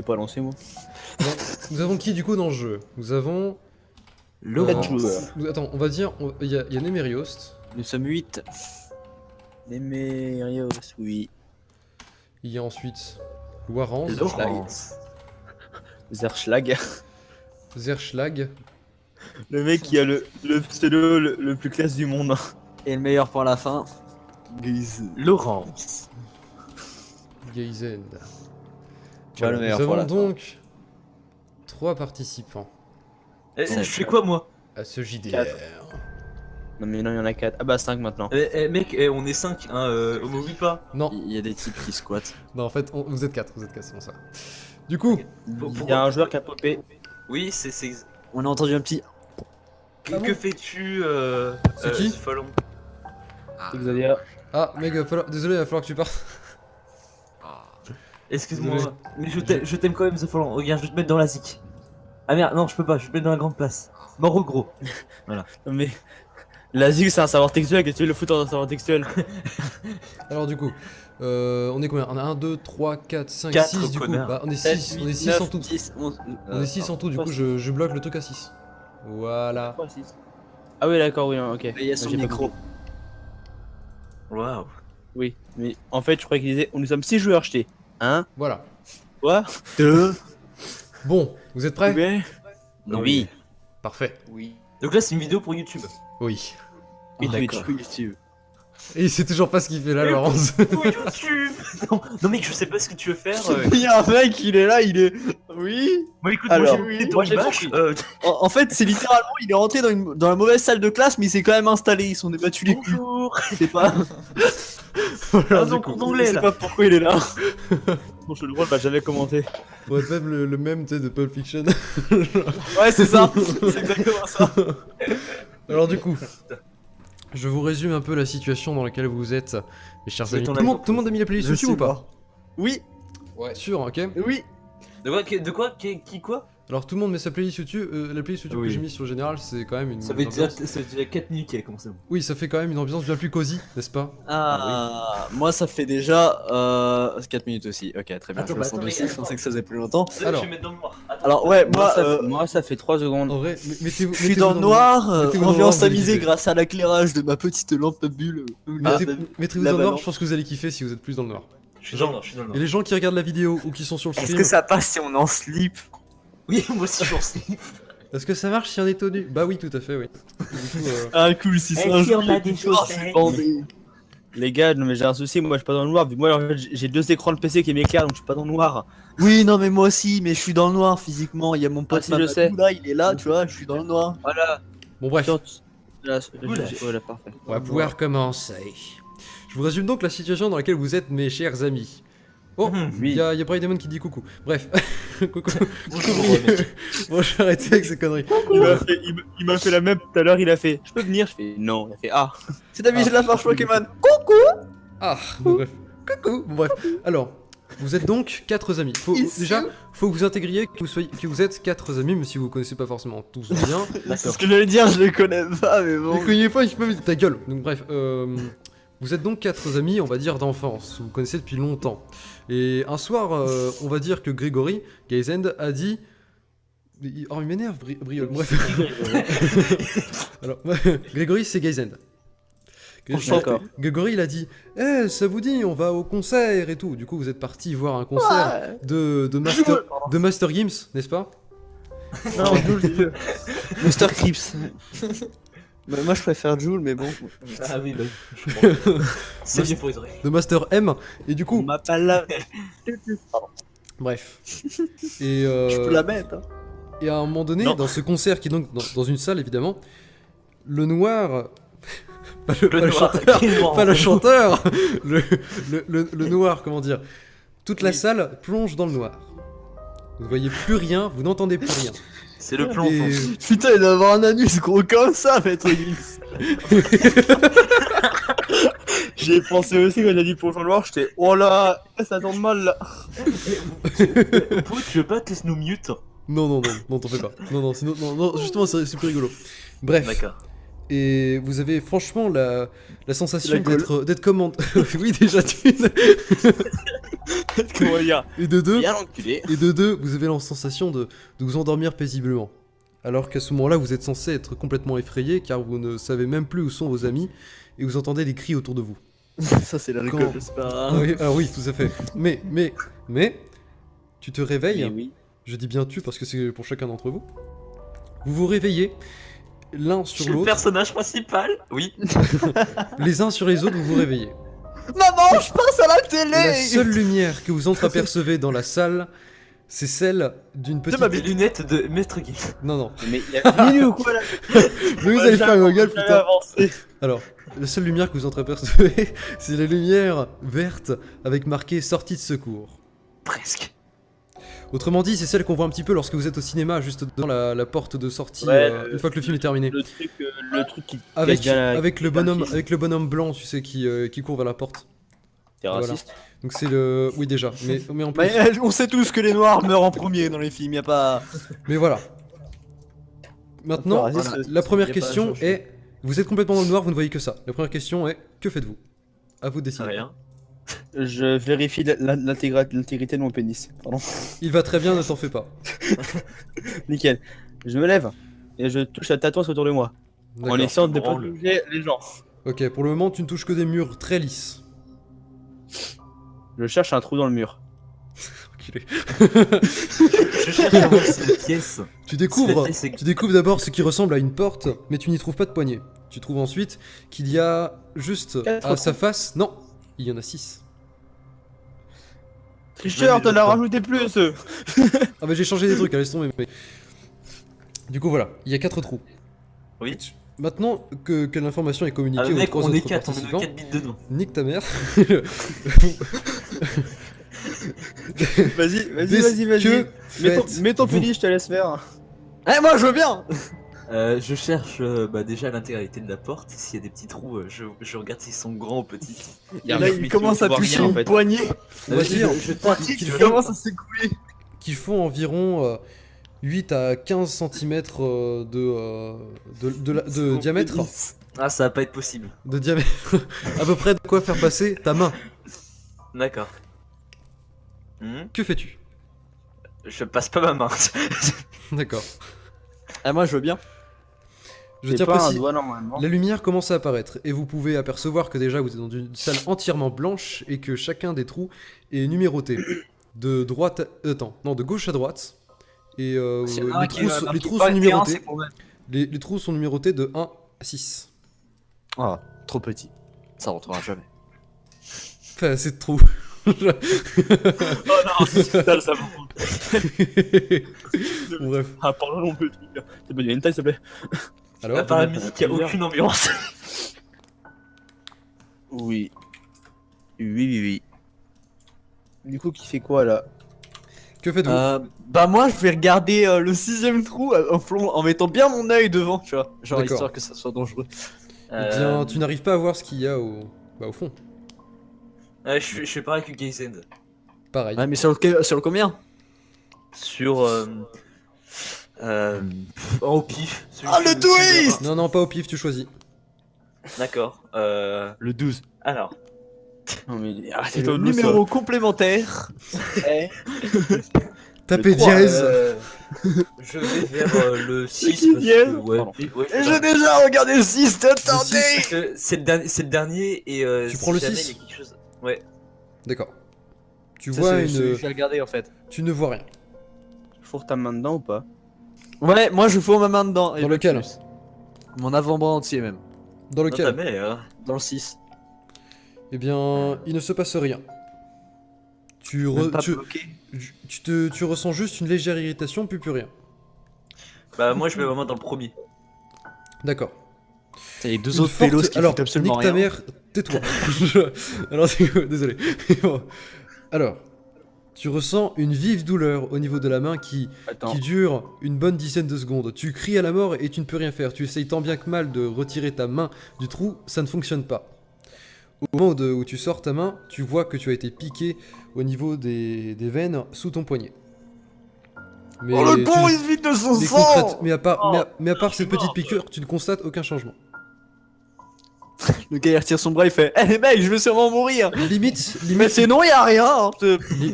pas lancer moi. Bon, nous avons qui du coup dans le jeu? Nous avons... Quatre joueurs. Attends, on va dire... Il y a Nemeriost. Nous sommes 8. Nemerios, oui. Il y a ensuite Warans. Laurence. Zerschlag. Zerschlag. Le mec qui a le pseudo le plus classe du monde. Et le meilleur pour la fin. Laurence. Geizend. Tu vois, le meilleur Nous pour avons la fin. donc 3 participants Je fais quoi moi? à ce JDR. Quatre. Non mais non, il y en a 4. Ah bah 5 maintenant. Mec, on est 5, hein, on m'oublie pas. Non, Il y a des types qui squattent. non en fait, vous êtes 4, c'est bon ça. Du coup, Il y a un joueur qui a popé. Oui, c'est... On a entendu un petit. Que fais-tu, C'est qui Folon? Xavier. ah mec, désolé, il va falloir que tu partes. Excuse-moi, Désolé. mais je t'aime quand même, The Folon. Regarde, je vais te mettre dans la zik. Ah merde, non, je peux pas, je vais te mettre dans la grande place. Mort au gros. Non mais. La zig c'est un savoir textuel, qu'est-ce que tu veux le foutre dans un savoir textuel? Alors du coup, on est combien? On a 1, 2, 3, 4, 5, Quatre 6 du coup. connards. Bah, on est 6 en tout. 10, 11. On est 6 en tout, du coup je bloque le truc à 6. Voilà. Ah oui d'accord, oui, ok. Il y a son J'ai pas micro. compris. Waouh. Oui, mais en fait je croyais qu'il disait, nous sommes 6 joueurs jetés. Hein? Voilà. Quoi? 2. Bon, vous êtes prêts? Oui. Oui. Parfait. Oui. Donc là, c'est une vidéo pour YouTube. Oui. Et D'accord. Twitch, si tu veux. Et il sait toujours pas ce qu'il fait là, Laurence. Pour YouTube. Non mec, je sais pas ce que tu veux faire. Il y a un mec, il est là, il est. Oui. Moi écoute, Alors, moi j'ai moi, j'ai bâche. compris. En fait, c'est littéralement, il est rentré dans la mauvaise salle de classe, mais il s'est quand même installé. Ils sont débattus les couilles. Bonjour. C'est pas. Voilà, Ah du non, coup. cours Je d'anglais sais là. pas pourquoi il est là. Mon jeu de rôle m'a jamais commenté. On va être même le même, tu sais, de Pulp Fiction. Ouais, c'est ça. C'est exactement ça. Alors du coup, je vous résume un peu la situation dans laquelle vous êtes, mes chers Je vais amis. ton Tout le monde, accord. tout le monde a mis la playlist Je dessus sais ou pas? Oui. Ouais. Sûr, ok. Oui. De quoi? Qui quoi? Alors tout le monde met sa playlist YouTube. La playlist YouTube que Oui. j'ai mise sur le général, c'est quand même une. Ça fait déjà ambiance- 4 minutes qu'elle a commencé. Oui, ça fait quand même une ambiance bien plus cosy, n'est-ce pas? Moi, ça fait déjà 4 minutes aussi. Ok, très bien. Attends, je me sens attends, dessus. mais Je pensais que ça faisait plus longtemps. Alors. Je vais mettre dans le noir. Attends. Alors, ouais, Moi, ça fait 3 secondes. En vrai, mettez-vous. je suis dans le noir, mettez-vous dans le ambiance noir, vous allez tamisée kiffer. grâce à l'éclairage de ma petite lampe à bulle. Mettez-vous Là, dans le noir, maintenant. je pense que vous allez kiffer si vous êtes plus dans le noir. Je suis dans le noir, je suis dans le Et noir. les gens qui regardent la vidéo ou qui sont sur le Est-ce stream, que ça passe si on est en slip? Oui, moi aussi j'en sais. est-ce que ça marche si on est tenu? Bah oui, tout à fait, oui. Du coup, Ah, cool, si c'est un jeu. C'est bandé. Les gars, non mais j'ai un souci, moi je suis pas dans le noir. Vu que moi en fait, j'ai 2 écrans de PC qui m'éclairent donc je suis pas dans le noir. Oui, non, mais moi aussi, mais je suis dans le noir physiquement. Il y a mon pote Ah, si, je Mamadou, sais. là, il est là, tu vois, je suis dans le noir. Voilà. bon bref, Là, Oula. voilà, parfait. on va pouvoir commencer. Je vous résume donc la situation dans laquelle vous êtes, mes chers amis. Oh, Oui. il y a Brian Demon qui dit coucou. Bref, coucou. Bonjour, Bon, je vais arrêter avec ces conneries. Il m'a fait la même tout à l'heure, il a fait je peux venir, je fais non, il a fait ah. C'est David de la Farge Pokémon. Ah, bon, bref. Coucou. Bon, bref. Alors, vous êtes donc 4 amis. Déjà, faut que vous intégriez que vous êtes 4 amis, même si vous connaissez pas forcément tous bien. C'est ce que j'allais dire, je les connais pas, mais bon. Les connais pas, je peux ta gueule. Donc bref, vous êtes donc 4 amis, on va dire d'enfance. Vous vous connaissez depuis longtemps. Et un soir, on va dire que Grégory Geizend a dit. Oh, il m'énerve, Briol. Bref. Alors, Grégory, c'est Geizend. D'accord. Grégory, il a dit ça vous dit, on va au concert et tout. Du coup, vous êtes parti voir un concert de Master Games, n'est-ce pas? Non, Jules, Monster Crips. Bah, moi, je préfère Joule, mais bon. Ah oui, bah. C'est bien pour les oreilles. De Master M. Et du on coup, m'appelle là. bref. Et, Je peux la mettre. Hein. et à un moment donné, Non. dans ce concert qui est donc dans une salle, évidemment, le noir. Pas le chanteur, pas le chanteur, le noir, comment dire. Toute la salle plonge dans le noir. Vous ne voyez plus rien, vous n'entendez plus rien. C'est le plan. Et Putain, il doit avoir un anus gros comme ça, maître Gims. J'y ai pensé aussi quand il a dit pour Jean Noir, j'étais oh là, ça tombe mal là. Pout, tu veux pas te laisser nous mute? non, t'en fais pas. Non, sinon, non, justement, c'est plus rigolo. Bref. D'accord. Et vous avez franchement la sensation La gueule. d'être comme oui, déjà d'une. Comment dire? Et de deux, Bien enculé. et de deux, vous avez la sensation de vous endormir paisiblement. Alors qu'à ce moment-là, vous êtes censé être complètement effrayé car vous ne savez même plus où sont vos amis et vous entendez des cris autour de vous. Ça, c'est l'alcool, Quand- c'est pas. Ah oui, alors oui, tout à fait. Mais, tu te réveilles. Mais oui. Je dis bien tu parce que c'est pour chacun d'entre vous. Vous vous réveillez l'un Je sur suis le l'autre, personnage principal. Oui. les uns sur les autres, vous vous réveillez. Maman, je passe à la télé. La seule lumière que vous entreapercevez dans la salle, c'est celle d'une petite. Des lunettes de Maître Gay. Non, non. Mais il a fini ou quoi là? Mais vous allez faire ma gueule, Jamais putain. avancé. Alors, la seule lumière que vous entreapercevez, c'est la lumière verte avec marqué sortie de secours. Presque. Autrement dit, c'est celle qu'on voit un petit peu lorsque vous êtes au cinéma, juste dans la porte de sortie, Ouais, une fois que le film est terminé. Le truc qui. Avec, cache bien la- avec, le bien bonhomme, film. avec le bonhomme blanc, tu sais, qui court vers la porte. T'es Voilà. raciste. Donc c'est le... Oui déjà, mais en plus... Mais on sait tous que les noirs meurent en premier dans les films, y a pas. Mais voilà. Maintenant, Raciste, voilà. la première Y a pas à question changer. est... Vous êtes complètement dans le noir, vous ne voyez que ça. La première question est... Que faites-vous? À vous de décider. Rien. Je vérifie l'intégrité de mon pénis. Pardon. Il va très bien, ne t'en fais pas. Nickel. Je me lève et je touche la tatouage autour de moi. En D'accord. essayant de ne pas Branle. bouger les gens. Ok, pour le moment, tu ne touches que des murs très lisses. Je cherche un trou dans le mur. Enculé. Je cherche à voir si une pièce. Tu découvres, C'est- tu découvres d'abord ce qui ressemble à une porte, mais tu n'y trouves pas de poignée. Tu trouves ensuite qu'il y a juste Quatre à sa trous. face... Non, il y en a 6. Tricheur, t'en as rajouté plus. Ah bah j'ai changé des trucs, laisse tomber. Mais... Du coup voilà, il y a 4 trous. Oui. Maintenant que l'information est communiquée Ah, aux mec, 3 on est autres 4, on met participants, 4 bits dedans. nique ta mère. Vas-y, vas-y, Qu'est-ce vas-y, vas-y. que Mets ton faites-vous? pénis, je te laisse faire. Eh, moi je veux bien. Je cherche déjà l'intégralité de la porte. S'il y a des petits trous, je regarde s'ils sont grands ou petits. Y a Là, rien, il mais commence tu à vois toucher rien, en une fait. poignée. On va dire je tape. Il commence à s'écouler. qu'ils font environ 8 à 15 cm de diamètre. Ah, ça va pas être possible. De diamètre. À peu près de quoi faire passer ta main. D'accord. Que fais-tu? Je passe pas ma main. D'accord. Eh, moi je veux bien. Je J'ai tiens pas un précis. doigt normalement. La lumière commence à apparaître et vous pouvez apercevoir que déjà vous êtes dans une salle entièrement blanche et que chacun des trous est numéroté de droite, non, de gauche à droite. Et les trous sont numérotés. Les trous sont numérotés de 1 à 6. Ah, trop petit. Ça rentrera jamais. Enfin, c'est de trous. Oh non, c'est total, ça me Bref. Ah, pardon non plus. C'est pas du hentai, s'il te plaît. Alors, À part la musique, y a aucune ambiance. Oui. Oui. Du coup, qui fait quoi là? que faites-vous? Bah moi je vais regarder le 6ème trou en mettant bien mon œil devant, tu vois. Genre D'accord. histoire que ça soit dangereux. Eh bien, tu n'arrives pas à voir ce qu'il y a au fond. Je fais pareil que Geysend. Pareil. Ouais, mais sur le combien? Sur. Au pif. celui Ah, qui- le twist! Non, non, pas au pif, tu choisis. D'accord. Le 12. Alors. Non mais C'est arrêtez le de numéro complémentaire. Tapez Le trois, dièse. Je vais vers le 6. qui vient Ouais, Pardon. ouais, Et j'ai déjà regardé le 6, attendez! parce que c'est le dernier et. Tu si prends le jamais 6? il y a quelque chose. Ouais. D'accord. Tu Ça, vois c'est une. celui que j'ai regardé en fait. Tu ne vois rien. Fourre ta main dedans ou pas? Ouais, moi je fous ma main dedans. et Dans le lequel? plus. Mon avant-bras entier même. Dans Non, ta lequel? mère. Dans le 6. Eh bien, il ne se passe rien. Tu, Même pas tu, bloqué. tu ressens juste une légère irritation, puis plus rien. Bah, moi je vais vraiment dans le premier. D'accord. T'as les deux Une autres forte- pélos qui Alors, foutent absolument nique ta rien. mère, tais-toi. Alors, désolé. Bon. Alors, tu ressens une vive douleur au niveau de la main qui Attends. dure une bonne dizaine de secondes. Tu cries à la mort et tu ne peux rien faire. Tu essayes tant bien que mal de retirer ta main du trou, ça ne fonctionne pas. Au moment où tu sors ta main, tu vois que tu as été piqué au niveau des veines sous ton poignet. Mais Oh le con, tu- il se vide de son mais sang! mais à part cette petite piqûre, tu ne constates aucun changement. Le gars il retire son bras, il fait Eh mec, je vais sûrement mourir. Limite, Mais limite, c'est non, y a rien. Hein.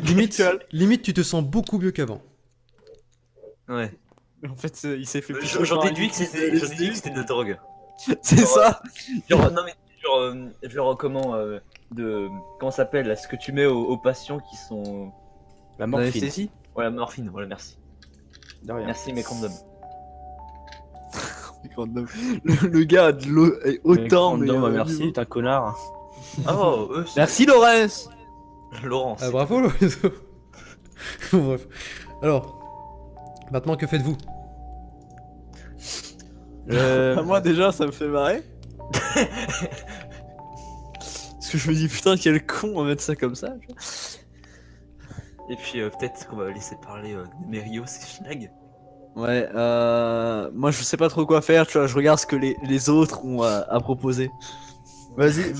limite, limite, tu te sens beaucoup mieux qu'avant. Ouais. Mais en fait, il s'est fait J'en déduis que c'était de la drogue. C'est ça. Genre, non mais genre comment comment ça s'appelle là, ce que tu mets aux patients qui sont La morphine. L'anesthésie. voilà morphine, voilà merci. De rien. Merci mes condoms. Le gars a de l'eau autant, mais. Non, merci, t'es un connard. Oh, Merci Laurence. Laurence. Ah bravo Lorenzo. Bon, bref. Alors, maintenant que faites-vous? Moi déjà, ça me fait marrer. Parce que je me dis putain quel con on va mettre ça comme ça. tu vois. Et puis peut-être qu'on va laisser parler Mérios et Schlag. Ouais, moi je sais pas trop quoi faire, tu vois, je regarde ce que les autres ont à proposer. Vas-y,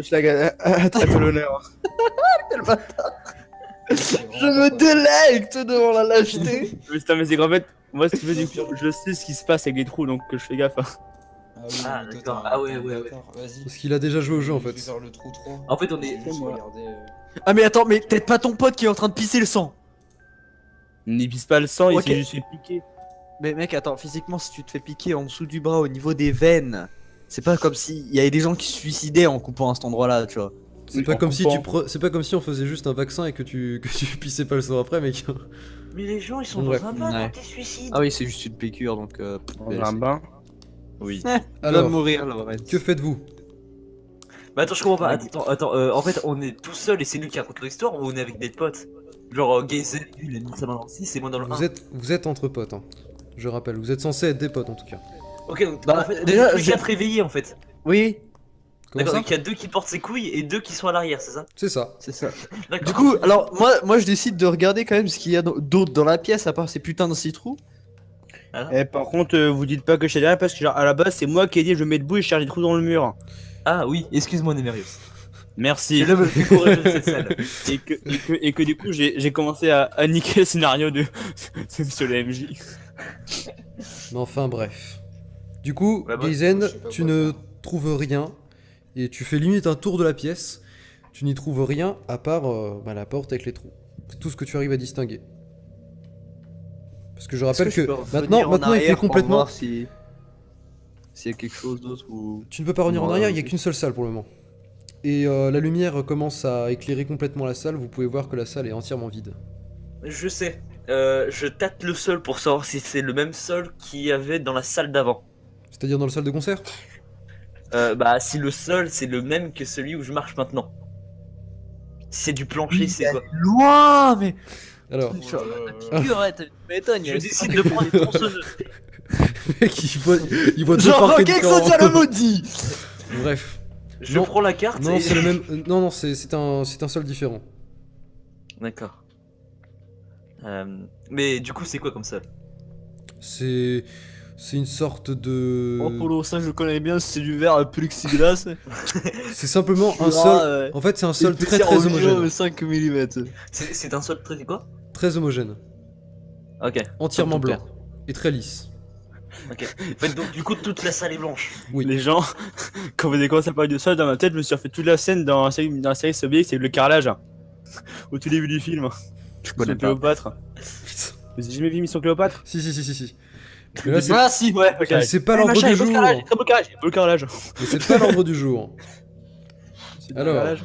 Schlag, à toi l'honneur. Quel bâtard. Je me délecte devant la lâcheté. Mais c'est qu'en fait, moi, si tu veux, du coup, je sais ce qui se passe avec les trous, donc je fais gaffe. Hein. Ah oui, Ah, mais toi, d'accord. t'as un- Ah ouais, ouais, d'accord, Vas-y. Parce qu'il a déjà joué au jeu en Je vais fait. vers le trou 3. En fait, on est. Juste moi. regarder, Ah mais attends, mais peut-être pas ton pote qui est en train de pisser le sang. Il n'épuise pas le sang, Ok. il s'est juste fait piquer. Mais mec, attends, physiquement, si tu te fais piquer en dessous du bras au niveau des veines, c'est pas comme s'il y avait des gens qui se suicidaient en coupant à cet endroit-là, tu vois. C'est Oui, pas en comme si coupant. c'est pas comme si on faisait juste un vaccin et que tu pissais pas le sang après, mec. Mais les gens ils sont Ouais. dans un bain Ouais. quand ils se suicident. Ah oui, c'est juste une piqûre, donc... Dans un bain. Oui. Va Alors, mourir, Laurence. que faites-vous? Bah attends, je comprends pas. Attends, en fait, on est tout seul et c'est nous qui raconte l'histoire ou on est avec des potes? Genre, Gazen, lui, il a mis sa main dans le 6 et moi dans le 1. Vous êtes entre potes, hein. Je rappelle, vous êtes censés être des potes en tout cas. Ok, donc Bah, en fait, déjà, on est tous les j'ai- quatre réveillés en fait. Oui, Comment D'accord, ça? donc il y a deux qui portent ses couilles et deux qui sont à l'arrière, c'est ça? C'est ça. c'est ça. D'accord. Du coup, alors, moi je décide de regarder quand même ce qu'il y a d'autre dans la pièce, à part ces putains de six trous. Et par contre, vous dites pas que je sais rien parce que, genre, à la base, c'est moi qui ai dit je me mets debout et je cherche des trous dans le mur. Ah oui, excuse-moi, Nemerius. Merci. C'est l'homme le plus courageux de cette salle. Et que du coup, j'ai commencé à niquer le scénario de Monsieur le MJ. Mais enfin bref. Du coup, Ouais, bah, Gazen, je sais pas tu quoi ne faire. trouves rien et tu fais limite un tour de la pièce. Tu n'y trouves rien à part la porte avec les trous. C'est tout ce que tu arrives à distinguer. Parce que je rappelle Est-ce que, je peux revenir maintenant, en maintenant il fait arrière pour complètement. voir s'il y a quelque chose d'autre ou... Tu ne peux pas revenir en Ouais, arrière, il n'y a ok. qu'une seule salle pour le moment. Et la lumière commence à éclairer complètement la salle. Vous pouvez voir que la salle est entièrement vide. Je sais. Je tâte le sol pour savoir si c'est le même sol qu'il y avait dans la salle d'avant. C'est-à-dire dans la salle de concert? Bah, si le sol c'est le même que celui où je marche maintenant. Si c'est du plancher, c'est quoi? Loin, mais... Alors, Piqûre, ouais, tu m'étonnes. Je décide de prendre une tronçonneuse. mec, il voit deux Genre, parquets Rocket différents. Sotia le maudit. Bref. Je Non. prends la carte Non, et... c'est le même. Non, c'est un sol différent. D'accord. Mais du coup, c'est quoi comme sol? C'est une sorte de. Oh, Polo, ça je connais bien, c'est du verre plexiglas. C'est simplement un sol. En fait, c'est un sol très homogène. 5 mm. C'est un sol très quoi? Très homogène. Ok. Entièrement Comme ton blanc. Et très lisse. Ok. En fait, donc du coup, toute la salle est blanche. Oui. Les gens, quand vous avez commencé à parler de ça, dans ma tête, je me suis refait toute la scène dans la série Soviet, c'est le carrelage. Au tout début du film. Je Mission Cléopâtre. Vous avez jamais vu Mission Cléopâtre? Si. Mais là, c'est Ah si, ouais, ok. mais c'est pas l'ordre du jour. Très beau carrelage. Beau carrelage. Mais c'est pas l'ordre du jour. C'est du Alors. carrelage.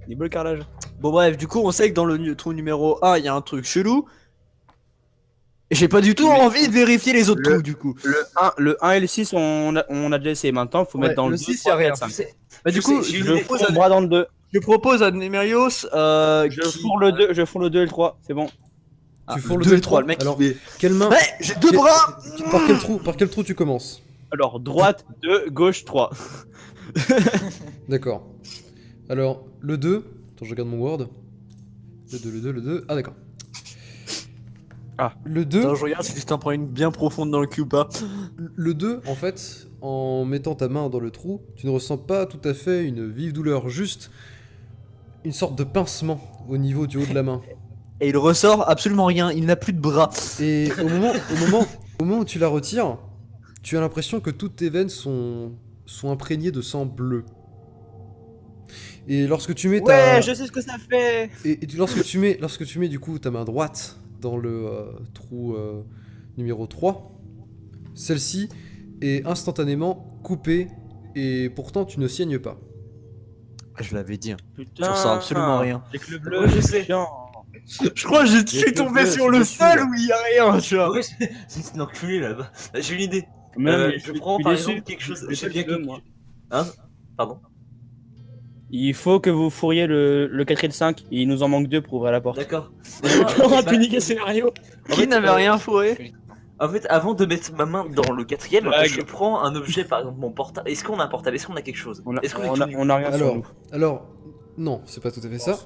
Il est beau le carrelage. Bon bref, du coup on sait que dans le trou numéro 1 il y a un truc chelou. Et j'ai pas du tout Mais- envie de vérifier les autres Le- trous du coup. Le 1 et le 6, on a déjà essayé. Maintenant, faut Ouais, mettre dans le le 6, 2, y a rien. 4, 5. Bah du Je coup, sais, j'ai je une idée. propose Mon bras dans le 2. je propose à Nemerios Je qui... fourre le 2, je fourre le 2 et le 3. C'est bon. Tu fourres le 2 2 et le 3, le mec Alors, il fait... quelle main Ouais, j'ai deux Quel- bras. Par quel trou tu commences? Alors, droite 2, gauche 3. D'accord. Alors, le 2. Attends, je regarde mon Word. Le 2. Ah, d'accord. Ah. Le 2. Attends, je regarde si tu t'en prends une bien profonde dans le cul ou pas. Le 2, en fait, en mettant ta main dans le trou, tu ne ressens pas tout à fait une vive douleur, juste une sorte de pincement au niveau du haut de la main. Et il ressort absolument rien, il n'a plus de bras. Et au moment où tu la retires, tu as l'impression que toutes tes veines sont sont imprégnés de sang bleu. Et lorsque tu mets Ouais, je sais ce que ça fait. lorsque tu mets du coup ta main droite dans le trou numéro 3, celle-ci est instantanément coupée et pourtant tu ne saignes pas. Je l'avais dit. Putain, Ça ressort absolument rien. Avec le bleu, Ouais, je sais. chiant. Je crois que je suis suis tombé tombé sur sur le le seul seul où il y a rien, tu vois. Ouais, c'est un enculé là-bas. J'ai une idée. Même, Je prends par exemple quelque chose. J'ai bien quelque... moi. Hein? Pardon? Il faut que vous fourriez le 4 et le 5. Il nous en manque 2 pour ouvrir la porte. D'accord. On aura pu niquer le scénario. Qui n'avait rien fourré? En fait, avant de mettre ma main dans le 4ème, Blague. je prends un objet, par exemple mon portable. Est-ce qu'on a un portable? Est-ce qu'on a quelque chose? Est-ce qu'on est tout nu? on a rien sur nous. Alors, non, c'est pas tout à fait ça.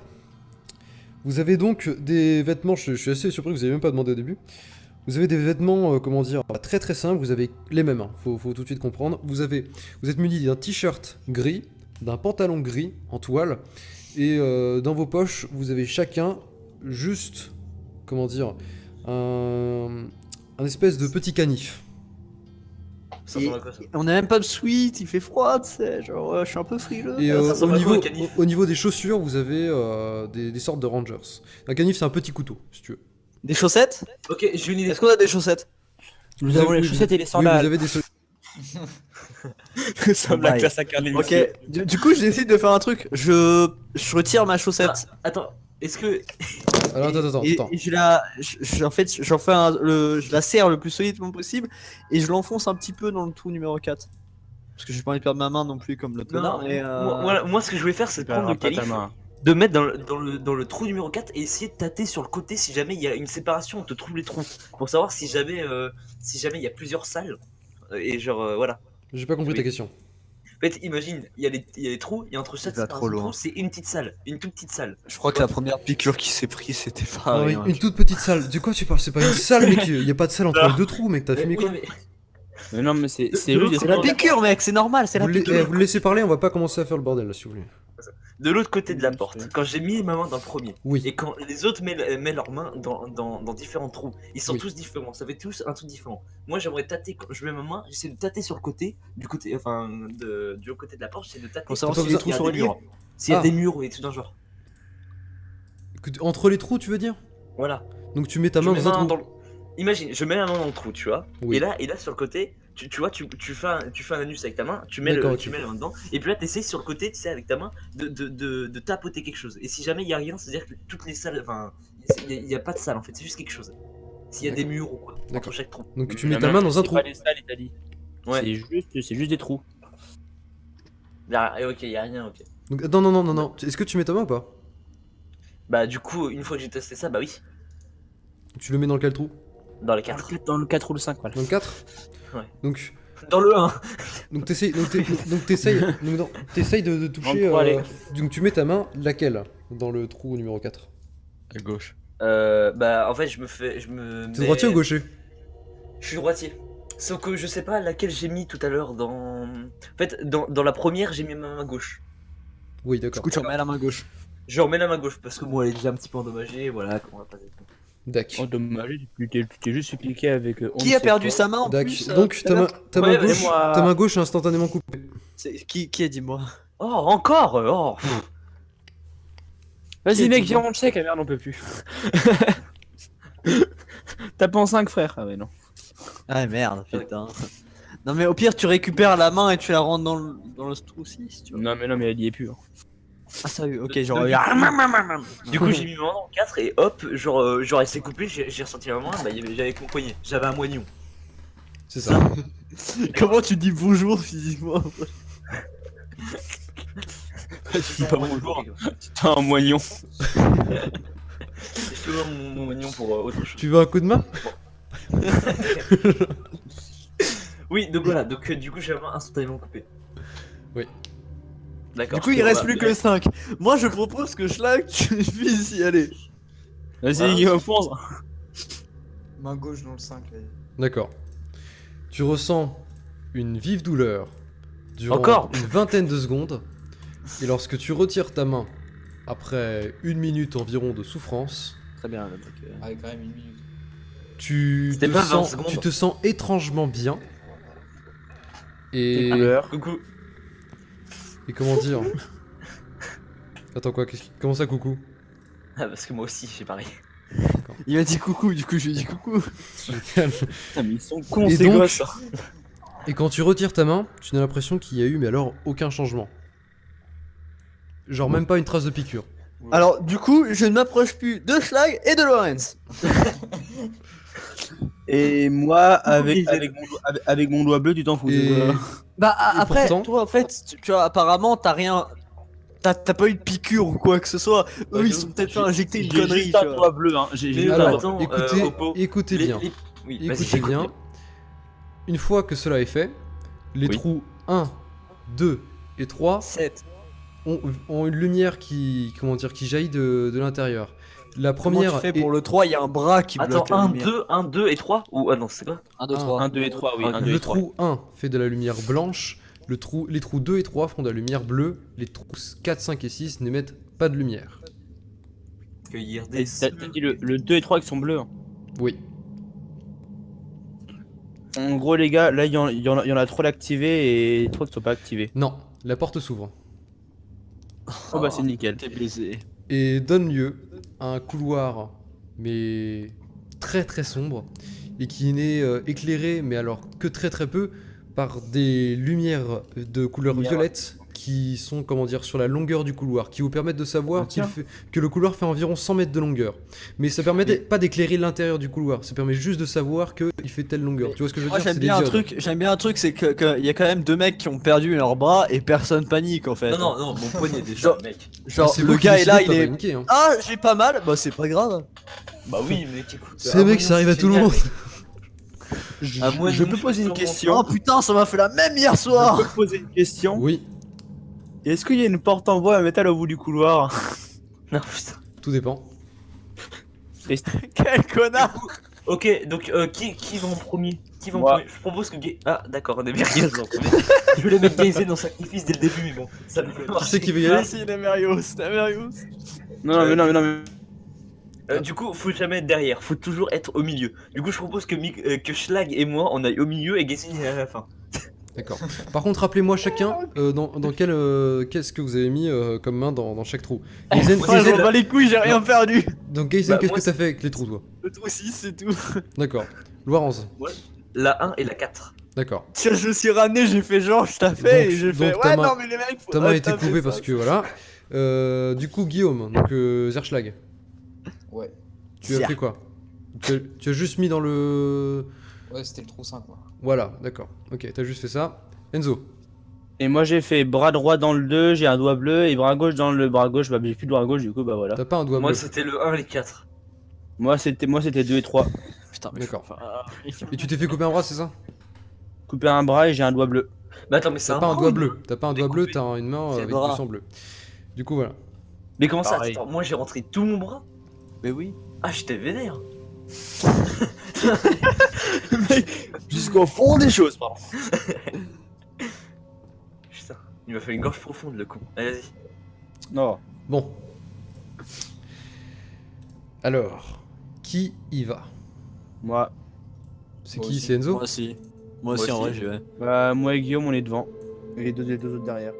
Vous avez donc des vêtements, je suis assez surpris que vous avez même pas demandé au début. Vous avez des vêtements, comment dire, très très simples, vous avez les mêmes, hein, faut tout de suite comprendre. Vous êtes muni d'un t-shirt gris, d'un pantalon gris en toile, et dans vos poches, vous avez chacun juste, comment dire, un espèce de petit canif. Ça Et- ressemble à quoi, ça? On a même pas de suite, il fait froid, tu sais. Genre, je suis un peu frileux. Et ça ressemble à quoi, un au, canif au niveau des chaussures, vous avez des sortes de rangers. Un canif, c'est un petit couteau, si tu veux. Des chaussettes? Ok, j'ai une idée. Est-ce qu'on a des chaussettes? Nous avons les chaussettes et les Oui, sandales. vous avez des Nous sommes la Bye. classe à Carly. Ok, du coup, je décide de faire un truc. Je retire ma chaussette. Attends, est-ce que. Alors, attends. Et en fait, j'en fais je la serre le plus solidement possible et je l'enfonce un petit peu dans le trou numéro 4. Parce que j'ai pas envie de perdre ma main non plus comme le Non, connard. Et, moi, ce que je voulais faire, c'est de prendre le calife, de mettre dans le trou numéro 4 et essayer de tâter sur le côté si jamais il y a une séparation entre tous les trous. Pour savoir si jamais il y a plusieurs salles. Et genre, voilà. J'ai pas compris ta Oui. question. En fait, imagine, il y a les trous, et entre chaque va trop loin. trou, c'est une petite salle. Une toute petite salle. Je crois que la première piqûre qui s'est prise, c'était pas Ah oui, rien. une toute petite salle. De quoi tu parles? C'est pas une salle, mec. Il y a pas de salle entre les deux trous, mec. T'as fumé Oui, quoi? mais- Mais non, mais c'est De juste l'autre des C'est la piqûre, mec, c'est normal, c'est la Vous piqûre. le laissez parler, on va pas commencer à faire le bordel là, si vous voulez. De l'autre côté de la Oui, porte, c'est- quand j'ai mis ma main dans le premier, Oui. et quand les autres mettent leurs mains dans différents trous, ils sont Oui. tous différents, ça fait tous un truc différent. Moi j'aimerais tâter, quand je mets ma main, j'essaie de tâter sur le côté, du côté, enfin, du côté de la porte, j'essaie de tâter Pour savoir T'as si pas les besoin- trous il y a sont des reliés. murs. S'il y a Ah. des murs et tout dans genre. Écoute, entre les trous, tu veux dire? Voilà. Donc tu mets ta Je main mets dans un ma main trou. dans le- Imagine, je mets la main dans le trou, tu vois. Oui. Et là sur le côté, tu vois, tu fais un anus avec ta main, tu mets, D'accord, tu ok. mets la main dedans, et puis là t'essayes sur le côté, tu sais, avec ta main, de tapoter quelque chose. Et si jamais il y a rien, c'est-à-dire que toutes les salles, enfin, il y a pas de salle en fait, c'est juste quelque chose. S'il y a des murs ou quoi, entre D'accord. chaque trou. Donc tu Non, mets ta mais main dans un c'est trou. pas des salles, Italie. Ouais. C'est juste des trous. Ok, il y a rien, ok. Donc, non. Est-ce que tu mets ta main ou pas? Bah du coup, une fois que j'ai testé ça, bah oui, Tu le mets dans quel trou? dans les 4. Dans le 4 ou le 5, voilà. Dans le 4? Ouais. Donc Dans le 1. t'essayes de toucher. Dans le 3, allez. Donc tu mets ta main laquelle? Dans le trou numéro 4. À gauche. Bah en fait, je me T'es droitier ou gaucher? Je suis droitier. Sauf que je sais pas laquelle j'ai mis tout à l'heure dans. En fait, dans la première, j'ai mis ma main gauche. Oui, Du d'accord. coup, tu remets la main gauche. Je remets la main gauche parce que bon, elle est déjà un petit peu endommagée, voilà, comment on va passer. Dac. Oh, dommage, tu t'es juste piqué avec. on Qui ne a sait perdu quoi. sa main en Dac. plus Donc tout à l'heure ta Ouais, main mais gauche, moi- ta main gauche est instantanément coupée. Qui a dit moi? Oh, encore oh. Vas-y, Qui mec, a dit viens, moi on le sait, merde, on peut plus. Tape en 5, frère. Ah ouais, non. Ah merde, putain. Non mais au pire, tu récupères la main et tu la rentres dans le trou aussi, si tu veux. Non, mais elle y est plus. hein. Ah sérieux, ok, genre... Du coup, j'ai mis ma main dans le 4 et hop, genre elle s'est coupée, j'ai ressenti ma main, bah j'avais avec mon poignet, j'avais un moignon. C'est ça. Comment tu dis bonjour physiquement? Tu dis pas bonjour, t'as un moignon. J'ai fait mon moignon pour autre chose. Tu veux un coup de main? Oui, donc voilà, donc du coup j'ai la main instantanément coupée. Oui. D'accord. Du coup, il reste Voilà. plus que 5. Moi, je propose que Schlag, tu puisses y aller. Vas-y, Voilà. Guillaume, fonce. Main gauche dans le 5 là. D'accord. Tu ressens une vive douleur durant Encore une vingtaine de secondes. Et lorsque tu retires ta main, après 1 minute environ de souffrance, Très bien, donc... Ah, quand même une minute. tu C'était te, pas 20 sens, secondes. tu te sens étrangement bien. Et Douleur. Coucou. Et comment dire? Attends quoi, comment ça coucou? Ah, parce que moi aussi, j'ai pareil. Il m'a dit coucou, du coup je lui ai dit coucou. Putain, mais ils sont cons Et ces donc- gosses. Et quand tu retires ta main, tu n'as l'impression qu'il y a eu, mais alors, aucun changement. Genre même pas une trace de piqûre. Alors du coup, je ne m'approche plus de Schlag et de Lorenz. Et moi, avec, Ils avec mon doigt bleu, tu t'en fous. Et- c'est ça. Bah Et après, pourtant- toi en fait, tu vois, apparemment t'as rien. T'as pas eu de piqûre ou quoi que ce soit. Eux ils sont peut-être fait injecter une J'ai connerie. juste tu un vois. doigt bleu, hein. J'ai Mais juste un Alors, doigt. attends, écoutez, Oppo, écoutez bien. Oui, vas-y, Écoutez j'écoute. bien. Une fois que cela est fait, les Oui. trous 1, 2 et 3 7. ont une lumière qui, comment dire, qui jaillit de l'intérieur. La Comment première tu fais est- pour le 3, il y a un bras qui Attends, bloque la 1, lumière. 2, 1, 2 et 3 ou ah non, c'est quoi? 1, 2, Un. 3. 1, 2 et 3, oui. Ok. 1, 2 le et 3. trou 1 fait de la lumière blanche, les trous 2 et 3 font de la lumière bleue, les trous 4, 5 et 6 n'émettent pas de lumière. Cueillir Et des. t'as dit le 2 et 3 qui sont bleus. hein. Oui. En gros, les gars, là, il y en a 3 d'activés et 3 qui sont pas activés. Non, la porte s'ouvre Oh bah, c'est nickel. T'es baisé. et donne lieu à un couloir, mais très très sombre, et qui n'est éclairé, mais alors que très très peu, par des lumières de couleur Lumière. violette qui sont, comment dire, sur la longueur du couloir, qui vous permettent de savoir Ah, tiens. que le couloir fait environ 100 mètres de longueur. Mais ça permet pas d'éclairer l'intérieur du couloir, ça permet juste de savoir qu'il fait telle longueur. Tu vois ce que je veux Moi dire? j'aime C'est des bien un diodes. truc, c'est que y a quand même deux mecs qui ont perdu leurs bras et personne panique en fait. Non, non, non, mon poignet déjà, Genre- mec. Genre Ah, c'est le vous qui gars est là, décidez de il pas est paniquer, hein. ah j'ai pas mal, bah c'est pas grave. Bah oui, mec, écoute. C'est mec, ça arrive à tout le monde. À moi, Je nous, peux poser une sûrement. question. Oh putain ça m'a fait la même hier Je soir. peux poser une question. Oui, Est-ce qu'il y a une porte en bois à métal au bout du couloir? Non, putain. tout dépend. Quel connard. Ok, donc qui va en premier? Qui va en Moi. premier? Je propose que Ah, d'accord, on est bien Gaze en premier. Je voulais mettre Gaze dans sacrifice dès le début, mais bon, ça me fait Qui c'est qui veut y aller? Merci Nemerios, Nemerios. Non. Du coup, faut jamais être derrière, faut toujours être au milieu. Du coup, je propose que Schlag et moi on aille au milieu et Gaze à la fin. D'accord. Par contre, rappelez-moi chacun dans quel qu'est-ce que vous avez mis comme main dans chaque trou. Gaizen, Moi je Gaizen- m'en bats les couilles, j'ai rien perdu. donc Gaizen, Bah, qu'est-ce moi, que t'as fait avec les trous, toi? Le trou 6 c'est tout. D'accord. Loirance, La 1 et la 4. d'accord. Tiens je me suis ramené, j'ai fait genre je t'ai fait Donc- et j'ai fait donc ta ouais main- non mais les mecs faut Ta main a été taper coupée ça. parce que voilà. Du coup, Guillaume, donc Zerschlag, Ouais. tu as Zer. fait quoi? Tu as juste mis dans le. Ouais, c'était le trou 5, moi. Voilà, d'accord. Ok, t'as juste fait ça. Enzo, Et moi j'ai fait bras droit dans le 2, j'ai un doigt bleu, et bras gauche dans le bras gauche, bah j'ai plus de doigt gauche du coup bah voilà. t'as pas un doigt Moi bleu. c'était le 1 et le 4. Moi c'était 2 et 3. Putain mais D'accord. enfin, Et tu t'es fait couper un bras, c'est ça? Couper un bras et j'ai un doigt bleu. Mais attends, mais c'est T'as un pas un bras doigt ou bleu. deux? T'as pas un doigt bleu, t'as une main C'est avec le bras. du sang bleu. Du coup, voilà. Mais comment ça? Pareil. Attends, moi j'ai rentré tout mon bras? mais oui. Ah, j'étais vénère. Jusqu'au fond des choses, pardon. Putain, il m'a fait une gorge profonde le con. Allez, vas-y. Non. Bon. Alors, qui y va? Moi. C'est Moi qui? aussi. C'est Enzo? Moi aussi. Moi aussi en aussi. vrai j'y vais. Bah moi et Guillaume on est devant. Et les deux autres derrière.